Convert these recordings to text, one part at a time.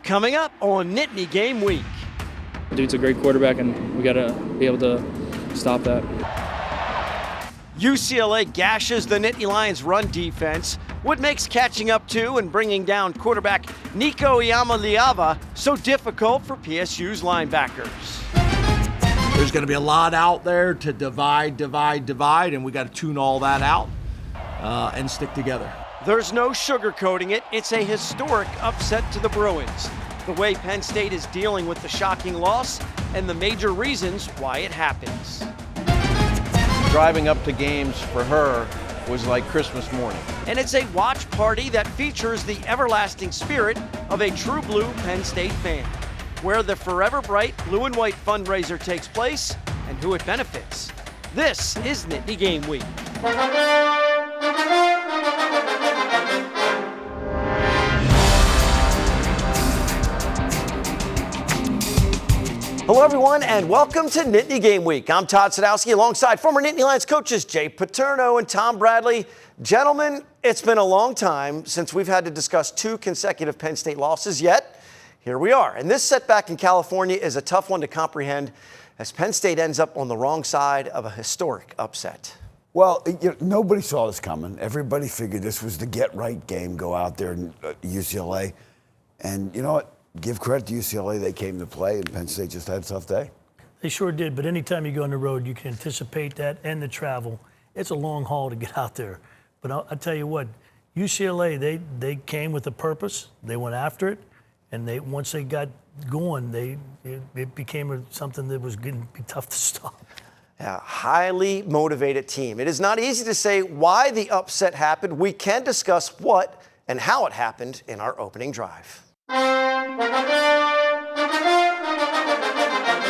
Coming up on Nittany Game Week. Dude's a great quarterback, and we got to be able to stop that. UCLA gashes the Nittany Lions' run defense. What makes catching up to and bringing down quarterback Nico Iamaleava so difficult for PSU's linebackers? There's going to be a lot out there to divide, and we got to tune all that out and stick together. There's no sugarcoating it. It's a historic upset to the Bruins. The way Penn State is dealing with the shocking loss and the major reasons why it happens. Driving up to games for her was like Christmas morning. And it's a watch party that features the everlasting spirit of a true blue Penn State fan, where the forever bright blue and white fundraiser takes place and who it benefits. This is Nittany Game Week. Hello, everyone, and welcome to Nittany Game Week. I'm Todd Sadowski alongside former Nittany Lions coaches Jay Paterno and Tom Bradley. Gentlemen, it's been a long time since we've had to discuss two consecutive Penn State losses, yet here we are. And this setback in California is a tough one to comprehend as Penn State ends up on the wrong side of a historic upset. Well, nobody saw this coming. Everybody figured this was the get-right game, go out there in UCLA. And you know what? Give credit to UCLA. They came to play, and Penn State just had a tough day. They sure did, but anytime you go on the road, you can anticipate that and the travel. It's a long haul to get out there. But I'll tell you what, UCLA, they came with a purpose. They went after it, and once they got going, it became something that was going to be tough to stop. Yeah, highly motivated team. It is not easy to say why the upset happened. We can discuss what and how it happened in our opening drive.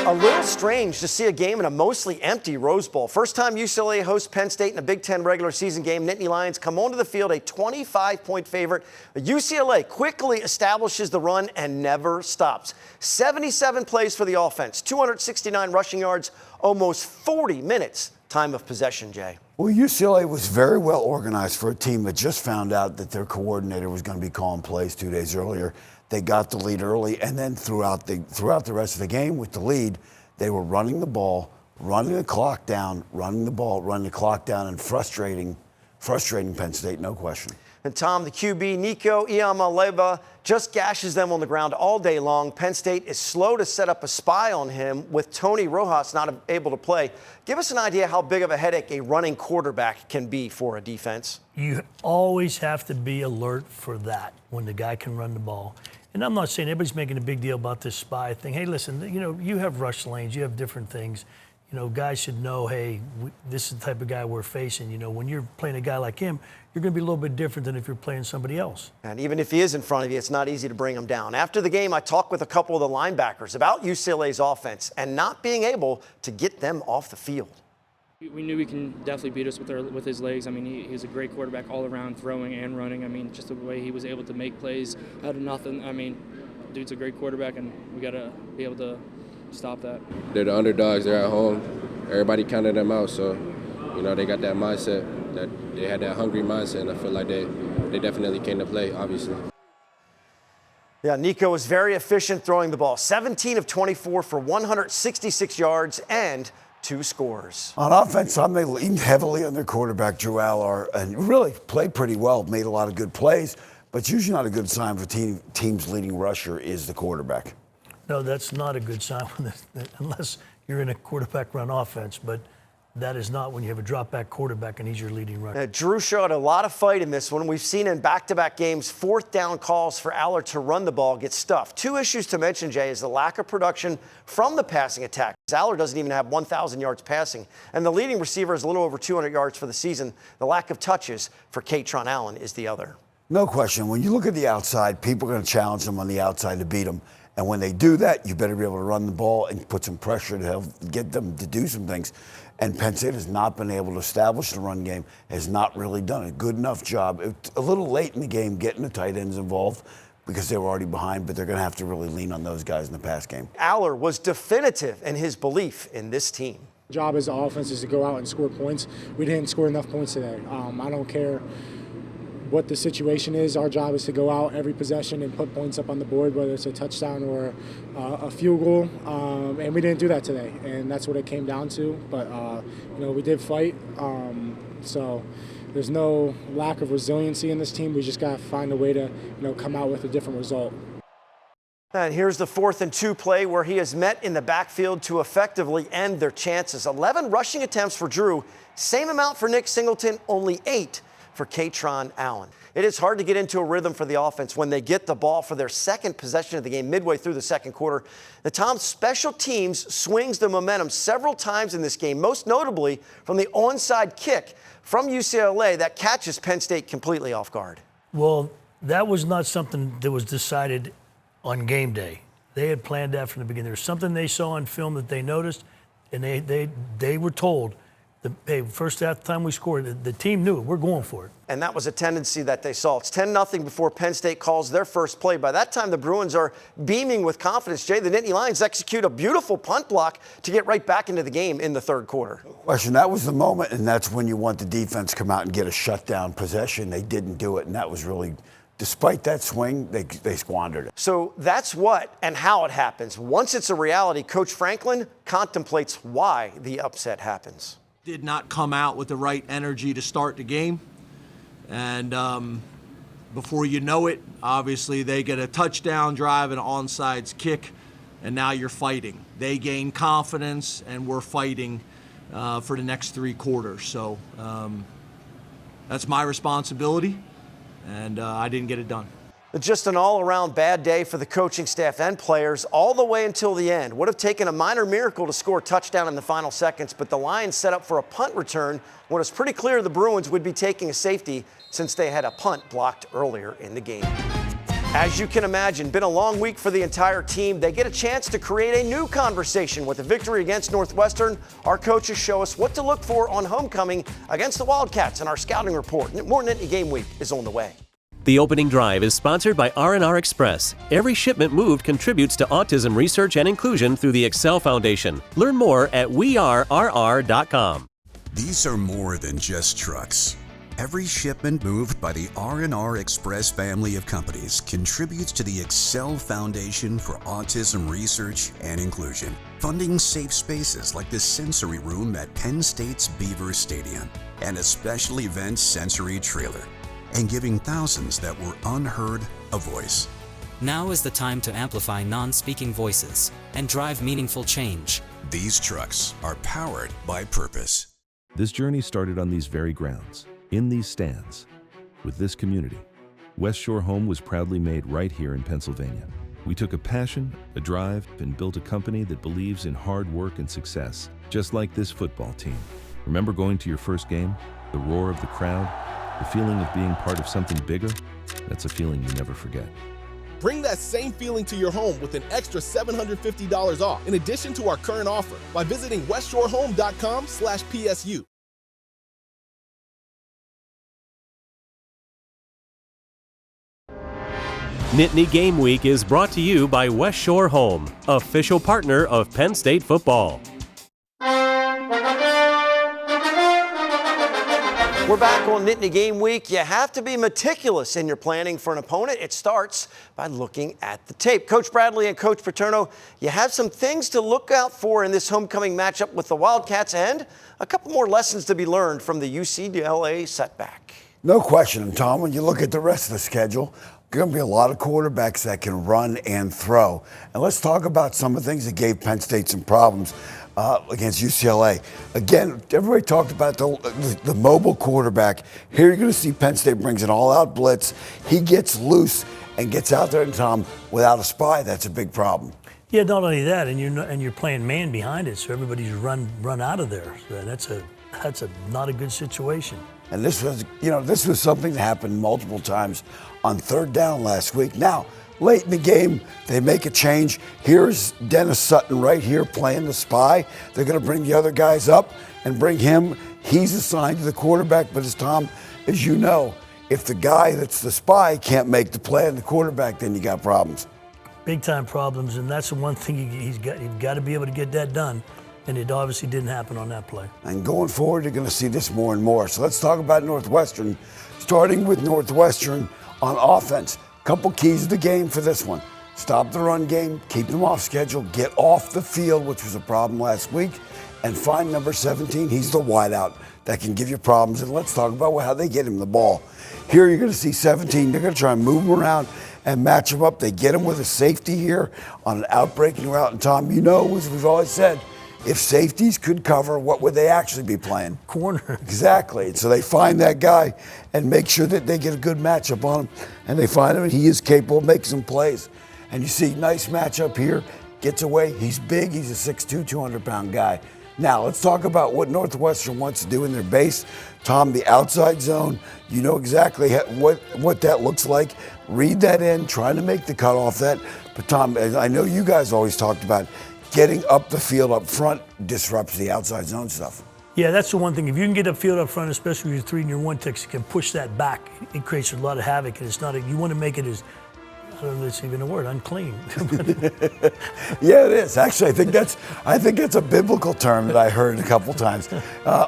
A little strange to see a game in a mostly empty Rose Bowl. First time UCLA hosts Penn State in a Big Ten regular season game. Nittany Lions come onto the field a 25-point favorite. UCLA quickly establishes the run and never stops. 77 plays for the offense, 269 rushing yards, almost 40 minutes time of possession, Jay. Well, UCLA was very well organized for a team that just found out that their coordinator was going to be calling plays 2 days earlier. They got the lead early, and then throughout the rest of the game with the lead, they were running the ball, running the clock down, running the clock down, and frustrating Penn State, no question. And Tom, the QB, Nico Iamaleava, just gashes them on the ground all day long. Penn State is slow to set up a spy on him with Tony Rojas not able to play. Give us an idea how big of a headache a running quarterback can be for a defense. You always have to be alert for that when the guy can run the ball. And I'm not saying everybody's making a big deal about this spy thing. Hey, listen, you have rush lanes, you have different things. Guys should know, hey, this is the type of guy we're facing. When you're playing a guy like him, you're going to be a little bit different than if you're playing somebody else. And even if he is in front of you, it's not easy to bring him down. After the game, I talked with a couple of the linebackers about UCLA's offense and not being able to get them off the field. We knew he can definitely beat us with his legs. I mean, he's a great quarterback all around, throwing and running. I mean, just the way he was able to make plays out of nothing. I mean, dude's a great quarterback, and we got to be able to stop that. They're the underdogs. They're at home. Everybody counted them out, so they got that mindset. That they had that hungry mindset, and I feel like they definitely came to play, obviously. Yeah, Nico was very efficient throwing the ball. 17 of 24 for 166 yards and 2 scores. On offense, they leaned heavily on their quarterback, Drew Aller, and really played pretty well, made a lot of good plays, but it's usually not a good sign for team's leading rusher is the quarterback. No, that's not a good sign unless you're in a quarterback-run offense, but that is not when you have a drop-back quarterback and he's your leading rusher. Drew showed a lot of fight in this one. We've seen in back-to-back games, 4th down calls for Aller to run the ball get stuffed. 2 issues to mention, Jay, is the lack of production from the passing attack. Aller doesn't even have 1,000 yards passing, and the leading receiver is a little over 200 yards for the season. The lack of touches for Katron Allen is the other. No question. When you look at the outside, people are going to challenge them on the outside to beat them. And when they do that, you better be able to run the ball and put some pressure to help get them to do some things. And Penn State has not been able to establish the run game, has not really done a good enough job. It's a little late in the game getting the tight ends involved because they were already behind, but they're going to have to really lean on those guys in the pass game. Aller was definitive in his belief in this team. The job as an offense is to go out and score points. We didn't score enough points today. I don't care what the situation is. Our job is to go out every possession and put points up on the board, whether it's a touchdown or a field goal. And we didn't do that today, and that's what it came down to. But we did fight. So there's no lack of resiliency in this team. We just got to find a way to come out with a different result. And here's the 4th and 2 play where he is met in the backfield to effectively end their chances. 11 rushing attempts for Drew, same amount for Nick Singleton, only 8 for Katron Allen. It is hard to get into a rhythm for the offense when they get the ball for their second possession of the game midway through the second quarter. The Tom's special teams swings the momentum several times in this game, most notably from the onside kick from UCLA that catches Penn State completely off guard. Well, that was not something that was decided on game day. They had planned that from the beginning. There was something they saw on film that they noticed, and they were told, hey, first half time we scored, the team knew it. We're going for it. And that was a tendency that they saw. It's 10-0 before Penn State calls their first play. By that time, the Bruins are beaming with confidence. Jay, the Nittany Lions execute a beautiful punt block to get right back into the game in the third quarter. No question, that was the moment, and that's when you want the defense to come out and get a shutdown possession. They didn't do it, and that was really, despite that swing, they squandered it. So that's what and how it happens. Once it's a reality, Coach Franklin contemplates why the upset happens. Did not come out with the right energy to start the game. And before you know it, obviously they get a touchdown drive and an onside kick, and now you're fighting. They gain confidence, and we're fighting for the next 3 quarters. So that's my responsibility, and I didn't get it done. Just an all-around bad day for the coaching staff and players all the way until the end. Would have taken a minor miracle to score a touchdown in the final seconds, but the Lions set up for a punt return when it was pretty clear the Bruins would be taking a safety since they had a punt blocked earlier in the game. As you can imagine, been a long week for the entire team. They get a chance to create a new conversation with a victory against Northwestern. Our coaches show us what to look for on homecoming against the Wildcats in our scouting report. More Nittany Game Week is on the way. The opening drive is sponsored by R&R Express. Every shipment moved contributes to autism research and inclusion through the Excel Foundation. Learn more at wearerr.com. These are more than just trucks. Every shipment moved by the R&R Express family of companies contributes to the Excel Foundation for Autism Research and Inclusion, funding safe spaces like the sensory room at Penn State's Beaver Stadium and a special event sensory trailer, and giving thousands that were unheard a voice. Now is the time to amplify non-speaking voices and drive meaningful change. These trucks are powered by purpose. This journey started on these very grounds, in these stands, with this community. West Shore Home was proudly made right here in Pennsylvania. We took a passion, a drive, and built a company that believes in hard work and success, just like this football team. Remember going to your first game? The roar of the crowd? The feeling of being part of something bigger? That's a feeling you never forget. Bring that same feeling to your home with an extra $750 off in addition to our current offer by visiting westshorehome.com/PSU. Nittany Game Week is brought to you by West Shore Home, official partner of Penn State Football. We're back on Nittany Game Week. You have to be meticulous in your planning for an opponent. It starts by looking at the tape. Coach Bradley and Coach Paterno, you have some things to look out for in this homecoming matchup with the Wildcats and a couple more lessons to be learned from the UCLA setback. No question. And Tom, when you look at the rest of the schedule, there are going to be a lot of quarterbacks that can run and throw. And let's talk about some of the things that gave Penn State some problems against UCLA. Again, everybody talked about the mobile quarterback. Here you're going to see Penn State brings an all-out blitz. He gets loose and gets out there, and Tom, without a spy, that's a big problem. Yeah, not only that, and you're playing man behind it, so everybody's run out of there. So that's not a good situation. And this was something that happened multiple times on third down last week. Now, late in the game, they make a change. Here's Dennis Sutton right here playing the spy. They're going to bring the other guys up and bring him. He's assigned to the quarterback, but as you know, if the guy that's the spy can't make the play on the quarterback, then you got problems. Big time problems, and that's the one thing you've got to be able to get that done. And it obviously didn't happen on that play. And going forward, you're going to see this more and more. So let's talk about Northwestern. Starting with Northwestern on offense. Couple keys to the game for this one. Stop the run game, keep them off schedule, get off the field, which was a problem last week, and find number 17. He's the wideout that can give you problems. And let's talk about how they get him the ball. Here you're going to see 17. They're going to try and move him around and match him up. They get him with a safety here on an outbreaking route. And Tom, you know, as we've always said, if safeties could cover, what would they actually be playing? Corner. Exactly. And so they find that guy and make sure that they get a good matchup on him. And they find him, and he is capable of making some plays. And you see, nice matchup here. Gets away. He's big. He's a 6'2", 200-pound guy. Now, let's talk about what Northwestern wants to do in their base. Tom, the outside zone, you know exactly what that looks like. Read that in, trying to make the cut off that. But, Tom, I know you guys always talked about getting up the field up front disrupts the outside zone stuff. Yeah, that's the one thing. If you can get upfield up front, especially with your 3 and your 1 ticks, you can push that back. It creates a lot of havoc, and it's not. You want to make it as, I don't know if it's even a word, unclean. Yeah, it is. Actually, I think that's a biblical term that I heard a couple times.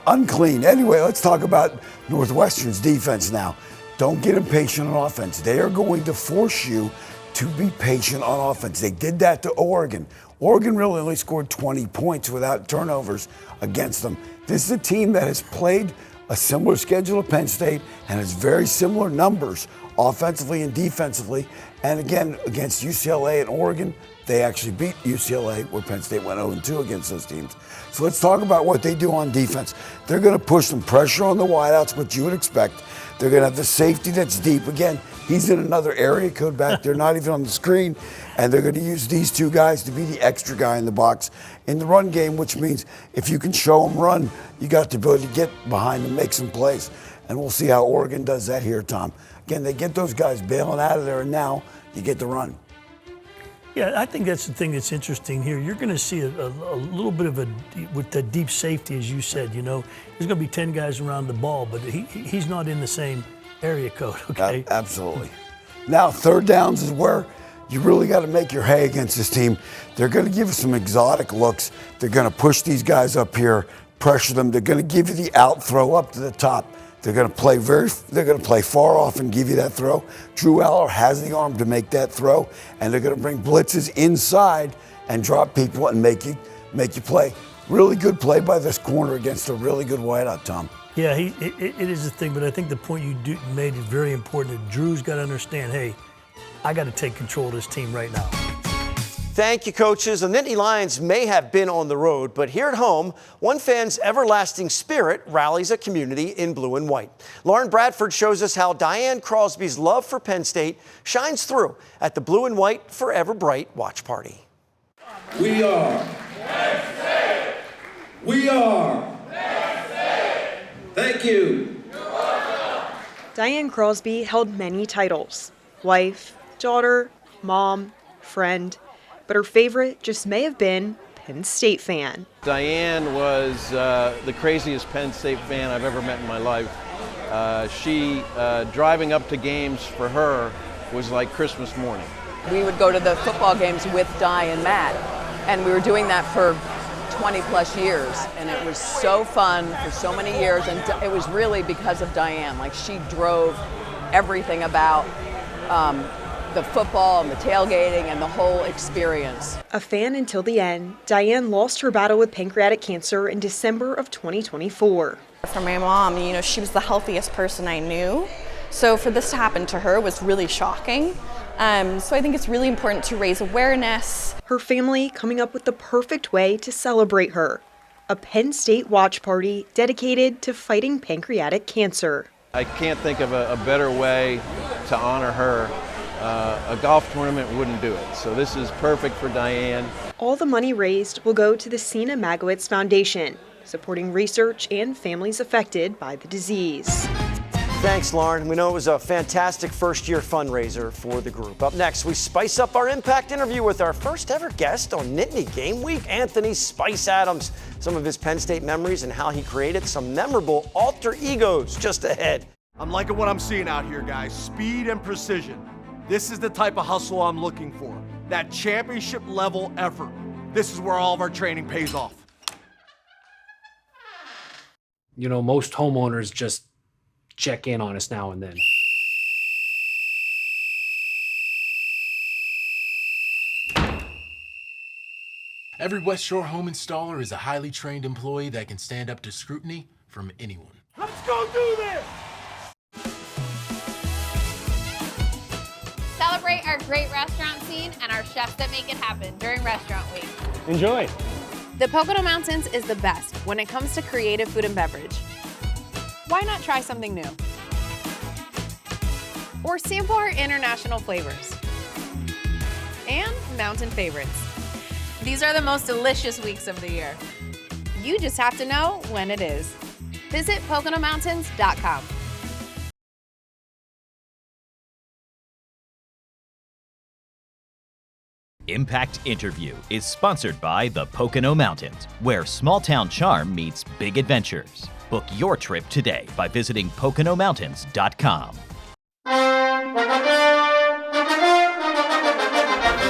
Unclean. Anyway, let's talk about Northwestern's defense now. Don't get impatient on offense. They are going to force you to be patient on offense. They did that to Oregon. Oregon really only scored 20 points without turnovers against them. This is a team that has played a similar schedule to Penn State and has very similar numbers offensively and defensively. And again, against UCLA and Oregon, they actually beat UCLA, where Penn State went 0-2 against those teams. So let's talk about what they do on defense. They're going to push some pressure on the wideouts, which you would expect. They're going to have the safety that's deep. Again, he's in another area code back there, not even on the screen. And they're going to use these 2 guys to be the extra guy in the box in the run game, which means if you can show them run, you got the ability to get behind and make some plays. And we'll see how Oregon does that here, Tom. Again, they get those guys bailing out of there, and now you get the run. Yeah, I think that's the thing that's interesting here. You're going to see a little bit of with the deep safety, as you said, you know. There's going to be 10 guys around the ball, but he's not in the same area code, okay? Absolutely. Now, third downs is where you really got to make your hay against this team. They're going to give us some exotic looks. They're going to push these guys up here, pressure them. They're going to give you the out throw up to the top. They're going to play far off and give you that throw. Drew Aller has the arm to make that throw, and they're going to bring blitzes inside and drop people and make you play. Really good play by this corner against a really good wideout, Tom. Yeah, it is a thing, but I think the point you made is very important. That Drew's got to understand, hey, I got to take control of this team right now. Thank you, coaches. The Nittany Lions may have been on the road, but here at home, one fan's everlasting spirit rallies a community in blue and white. Lauren Bradford shows us how Diane Crosby's love for Penn State shines through at the Blue and White Forever Bright watch party. We are Penn State. We are Penn State. Thank you. You're welcome. Diane Crosby held many titles: wife, daughter, mom, friend. But her favorite just may have been Penn State fan. Diane was the craziest Penn State fan I've ever met in my life. She driving up to games for her was like Christmas morning. We would go to the football games with Di and Matt, and we were doing that for 20 plus years, and it was so fun for so many years, and it was really because of Diane. Like, she drove everything about the football and the tailgating and the whole experience. A fan until the end, Diane lost her battle with pancreatic cancer in December of 2024. For my mom, you know, she was the healthiest person I knew. So for this to happen to her was really shocking. So I think it's really important to raise awareness. Her family coming up with the perfect way to celebrate her. A Penn State watch party dedicated to fighting pancreatic cancer. I can't think of a better way to honor her. A golf tournament wouldn't do it. So this is perfect for Diane. All the money raised will go to the Sina Magowitz Foundation, supporting research and families affected by the disease. Thanks, Lauren. We know it was a fantastic first-year fundraiser for the group. Up next, we spice up our Impact interview with our first-ever guest on Nittany Game Week, Anthony Spice Adams. Some of his Penn State memories and how he created some memorable alter egos just ahead. I'm liking what I'm seeing out here, guys. Speed and precision. This is the type of hustle I'm looking for. That championship level effort. This is where all of our training pays off. most homeowners just check in on us now and then. Every West Shore home installer is a highly trained employee that can stand up to scrutiny from anyone. Let's go do this! Celebrate our great restaurant scene and our chefs that make it happen during Restaurant Week. Enjoy. The Pocono Mountains is the best when it comes to creative food and beverage. Why not try something new? Or sample our international flavors. And mountain favorites. These are the most delicious weeks of the year. You just have to know when it is. Visit PoconoMountains.com. Impact Interview is sponsored by the Pocono Mountains, where small-town charm meets big adventures. Book your trip today by visiting PoconoMountains.com.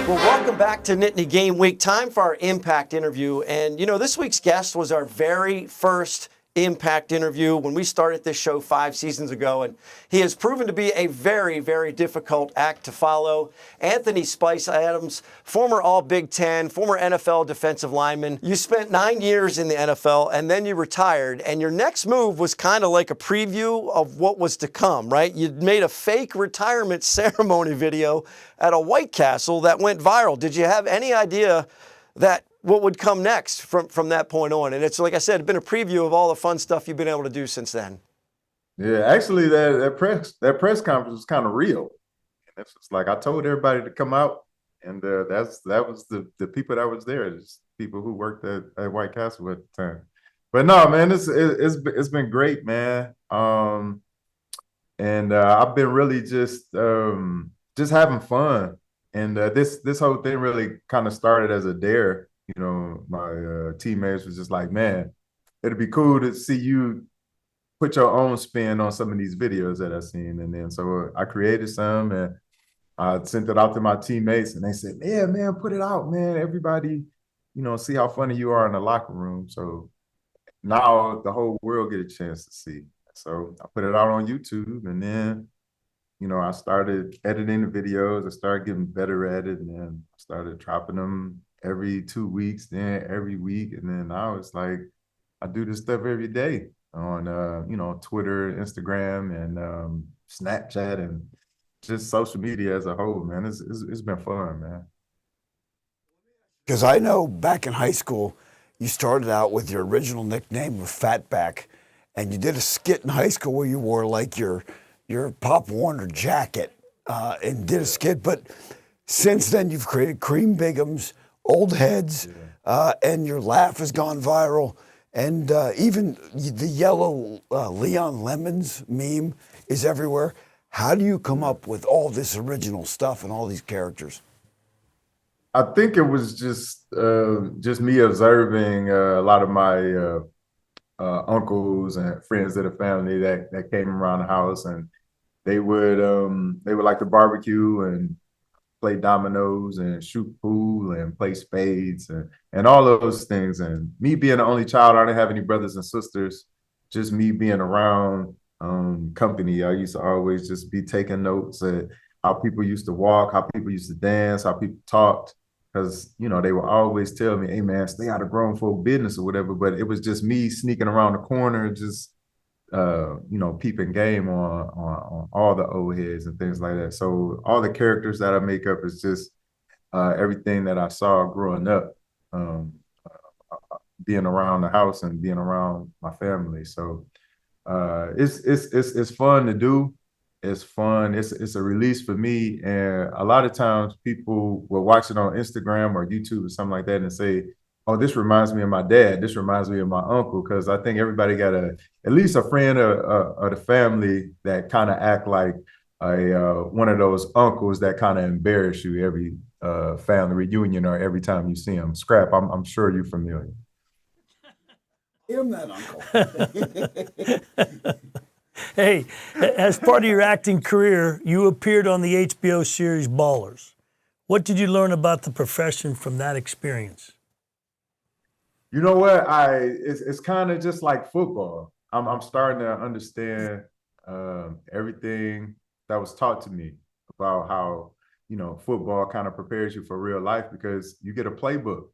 Well, welcome back to Nittany Game Week. Time for our Impact Interview. And, this week's guest was our very first Impact Interview when we started this show 5 seasons ago, and he has proven to be a very, very difficult act to follow. Anthony Spice Adams, former All-Big Ten, former NFL defensive lineman. You spent 9 years in the NFL, and then you retired, and your next move was kind of like a preview of what was to come, right? You made a fake retirement ceremony video at a White Castle that went viral. Did you have any idea that what would come next from that point on? And it's, like I said, been a preview of all the fun stuff you've been able to do since then. Yeah, actually, that press conference was kind of real. It's just like I told everybody to come out, and that was the people that was there, just people who worked at White Castle at the time. But no, man, it's been great, man. And I've been really just having fun. And this whole thing really kind of started as a dare. My teammates was just like, man, it'd be cool to see you put your own spin on some of these videos that I've seen. And then so I created some and I sent it out to my teammates, and they said, yeah, man, put it out, man. Everybody, see how funny you are in the locker room. So now the whole world get a chance to see. So I put it out on YouTube, and then I started editing the videos. I started getting better at it, and then I started dropping them every 2 weeks, then every week. And then now it's like I do this stuff every day on, Twitter, Instagram, and Snapchat, and just social media as a whole, man. It's been fun, man. Because I know back in high school, you started out with your original nickname of Fatback, and you did a skit in high school where you wore like your Pop Warner jacket and did a skit. But since then, you've created Cream Bigums, Old Heads, and your laugh has gone viral. And even the yellow Leon Lemons meme is everywhere. How do you come up with all this original stuff and all these characters? I think it was just me observing a lot of my uncles and friends of the family that came around the house, and they would like to barbecue and play dominoes and shoot pool and play spades and all of those things. And me being the only child, I didn't have any brothers and sisters. Just me being around company, I used to always just be taking notes at how people used to walk, how people used to dance, how people talked. Because, they would always tell me, hey, man, stay out of grown folk business or whatever. But it was just me sneaking around the corner, just, peeping game on all the old heads and things like that. So all the characters that I make up is just everything that I saw growing up, being around the house and being around my family. So it's fun to do. It's fun. It's a release for me. And a lot of times people will watch it on Instagram or YouTube or something like that and say, oh, this reminds me of my dad. This reminds me of my uncle. Because I think everybody got at least a friend of the family that kind of act like one of those uncles that kind of embarrass you every family reunion or every time you see them. Scrap, I'm sure you're familiar. I am that uncle. Hey, as part of your acting career, you appeared on the HBO series Ballers. What did you learn about the profession from that experience? You know what? It's kind of just like football. I'm starting to understand everything that was taught to me about how, football kind of prepares you for real life, because you get a playbook,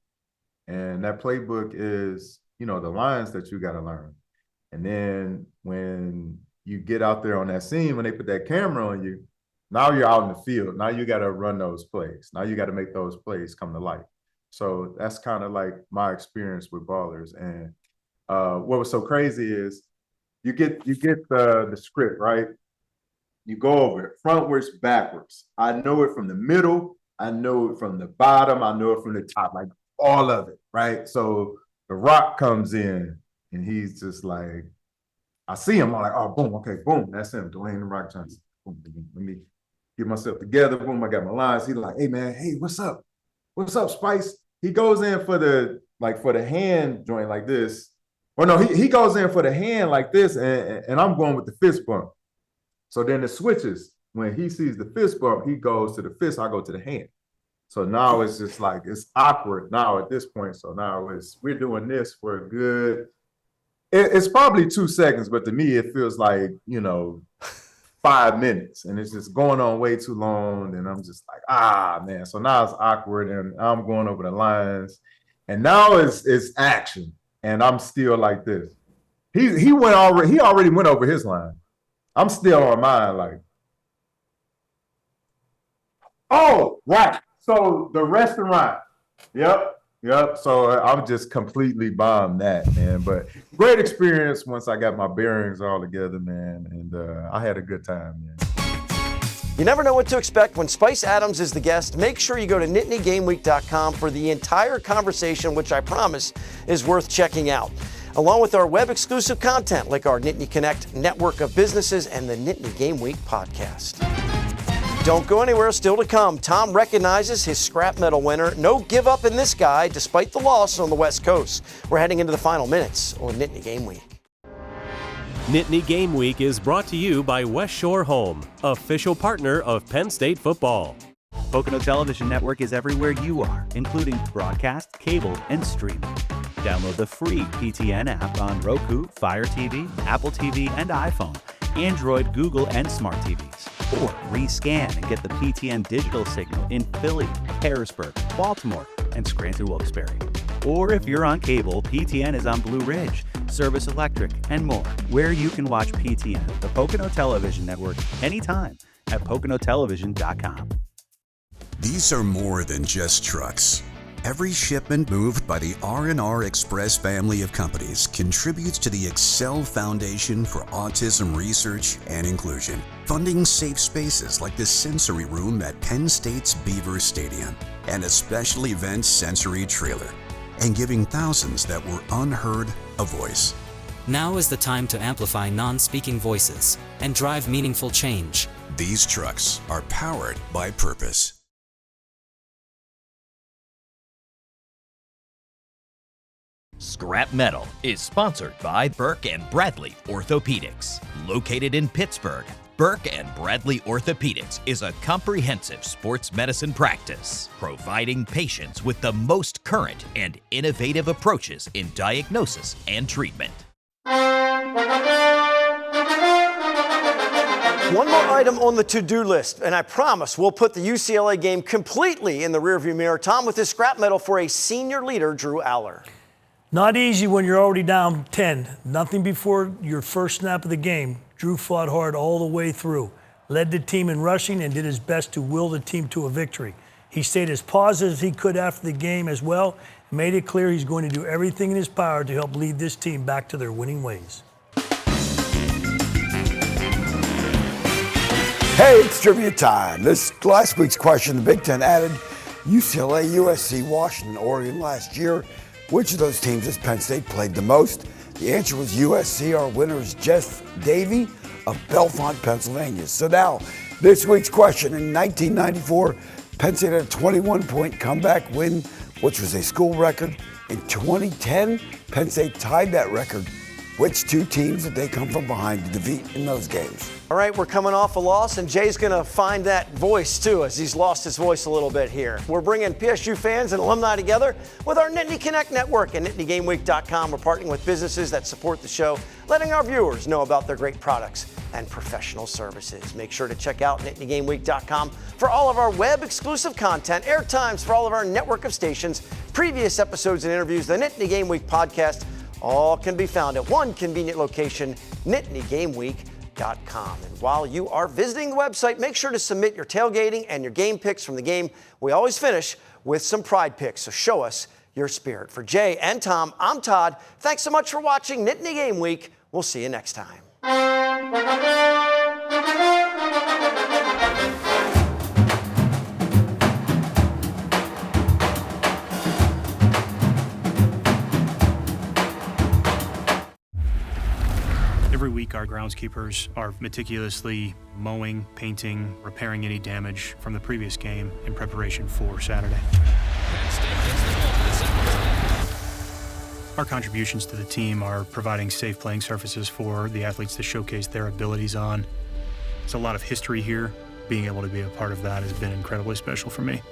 and that playbook is, the lines that you got to learn. And then when you get out there on that scene, when they put that camera on you, now you're out in the field. Now you got to run those plays. Now you got to make those plays come to life. So that's kind of like my experience with Ballers. And what was so crazy is you get the script, right? You go over it frontwards, backwards. I know it from the middle. I know it from the bottom. I know it from the top, like all of it, right? So The Rock comes in and he's just like, I see him. I'm like, oh, boom, okay, boom, that's him, Dwayne The Rock Johnson. Boom, let me get myself together. Boom, I got my lines. He's like, hey man, hey, what's up? What's up, Spice? He goes in for the hand joint like this. Or no, he goes in for the hand like this, and I'm going with the fist bump. So then it switches. When he sees the fist bump, he goes to the fist, I go to the hand. So now it's just like, it's awkward now at this point. So now we're doing this for a good, it's probably 2 seconds, but to me, it feels like, 5 minutes, and it's just going on way too long. And I'm just like, man. So now it's awkward, and I'm going over the lines, and now it's action, and I'm still like this. He already went over his line. I'm still on mine, like, oh, right. So the restaurant, yep. So I'm just completely bombed that, man. But great experience once I got my bearings all together, man. And I had a good time, man. You never know what to expect when Spice Adams is the guest. Make sure you go to nittany-game-week.com for the entire conversation, which I promise is worth checking out, along with our web-exclusive content like our Nittany Connect network of businesses and the Nittany Game Week podcast. Don't go anywhere, still to come. Tom recognizes his scrap metal winner. No give up in this guy, despite the loss on the West Coast. We're heading into the final minutes on Nittany Game Week. Nittany Game Week is brought to you by West Shore Home, official partner of Penn State Football. Pocono Television Network is everywhere you are, including broadcast, cable, and streaming. Download the free PTN app on Roku, Fire TV, Apple TV, and iPhone, Android, Google, and smart TVs. Or rescan and get the PTN digital signal in Philly, Harrisburg, Baltimore, and Scranton-Wilkes-Barre. Or if you're on cable, PTN is on Blue Ridge, Service Electric, and more, where you can watch PTN, the Pocono Television Network, anytime at PoconoTelevision.com. These are more than just trucks. Every shipment moved by the R&R Express family of companies contributes to the Excel Foundation for Autism Research and Inclusion, funding safe spaces like the sensory room at Penn State's Beaver Stadium and a special event sensory trailer, and giving thousands that were unheard a voice. Now is the time to amplify non-speaking voices and drive meaningful change. These trucks are powered by purpose. Scrap Metal is sponsored by Burke & Bradley Orthopedics. Located in Pittsburgh, Burke & Bradley Orthopedics is a comprehensive sports medicine practice, providing patients with the most current and innovative approaches in diagnosis and treatment. One more item on the to-do list, and I promise we'll put the UCLA game completely in the rearview mirror. Tom with his scrap metal for a senior leader, Drew Aller. Not easy when you're already down 10. Nothing before your first snap of the game. Drew fought hard all the way through, led the team in rushing, and did his best to will the team to a victory. He stayed as positive as he could after the game as well, and made it clear he's going to do everything in his power to help lead this team back to their winning ways. Hey, it's trivia time. This last week's question, the Big Ten added UCLA, USC, Washington, Oregon last year. Which of those teams has Penn State played the most? The answer was USC. Our winner is Jeff Davey of Bellefonte, Pennsylvania. So now, this week's question. In 1994, Penn State had a 21-point comeback win, which was a school record. In 2010, Penn State tied that record. Which two teams did they come from behind to defeat in those games? All right, we're coming off a loss, and Jay's going to find that voice, too, as he's lost his voice a little bit here. We're bringing PSU fans and alumni together with our Nittany Connect network and nittany-game-week.com. We're partnering with businesses that support the show, letting our viewers know about their great products and professional services. Make sure to check out nittany-game-week.com for all of our web-exclusive content, air times for all of our network of stations, previous episodes and interviews. The Nittany Game Week podcast all can be found at one convenient location, nittany-game-week.com. And while you are visiting the website, make sure to submit your tailgating and your game picks from the game. We always finish with some pride picks, so show us your spirit. For Jay and Tom, I'm Todd. Thanks so much for watching Nittany Game Week. We'll see you next time. Every week, our groundskeepers are meticulously mowing, painting, repairing any damage from the previous game in preparation for Saturday. Our contributions to the team are providing safe playing surfaces for the athletes to showcase their abilities on. There's a lot of history here. Being able to be a part of that has been incredibly special for me.